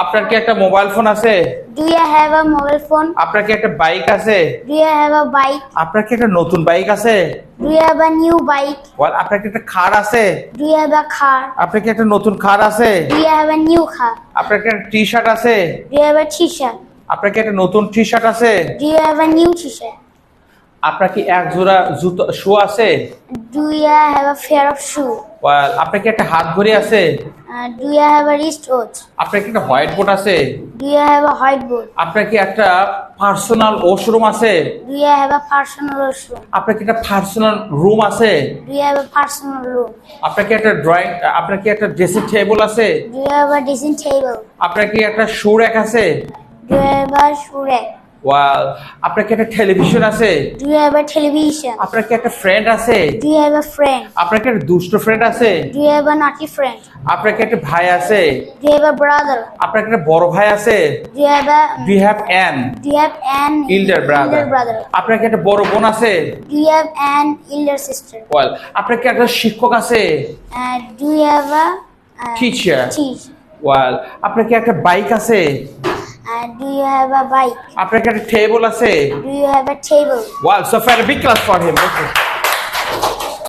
আপনার কি একটা মোবাইল ফোন আছে? Do you have a mobile phone? আপনার কি একটা বাইক আছে? Do you have a bike? আপনার কি একটা নতুন বাইক আছে? Do you have a new bike? বল, আপনার কি একটা কার আছে? Do you have a car? আপনার কি একটা নতুন কার আছে? Do you have a new car? আপনার কি একটা টি শার্ট আছে? Do you have a t-shirt? আপনার কি একটা নতুন টি শার্ট আছে? Do you have a new t-shirt? আপনার কি এক জোড়া জুতো শু আছে? Do you have a pair of shoe? বল, আপনার কি একটা হাত ঘড়ি আছে? Do you have a wristwatch? আপনার কি একটা হোয়াইট বোর্ড আছে? Do you have a whiteboard? আপনার কি একটা পার্সোনাল ওয়াশরুম আছে? Do you have a personal washroom? আপনার কি একটা পার্সোনাল রুম আছে? Do you have a personal room? আপনার কি একটা আপনার কি একটা ড্রেসিং টেবিল আছে? Do you have a dressing table? আপনার কি একটা শু র্যাক আছে? Do you have a shoe rack? ওয়াল, আপনার কি একটা টেলিভিশন আছে? Do you have a television? আপনার কি একটা ফ্রেন্ড আছে? Do you have a friend? আপনার কি একটা দুষ্ট ফ্রেন্ড আছে? Do you have a naughty friend? আপনার কি একটা ভাই আছে? Do you have a brother? আপনার কি একটা বড় ভাই আছে? Do you have a do you have an Do you have an elder brother? brother? আপনার কি একটা বড় বোন আছে? Do you have an elder sister? ওয়াল, আপনার কি একটা শিক্ষক আছে? Do you have a teacher. teacher? ওয়াল, আপনার কি একটা বাইক আছে? Do you have a bike? আপনার কি একটা টেবিল আছে? Do you have a table? Wall, so far a big class for him. Okay.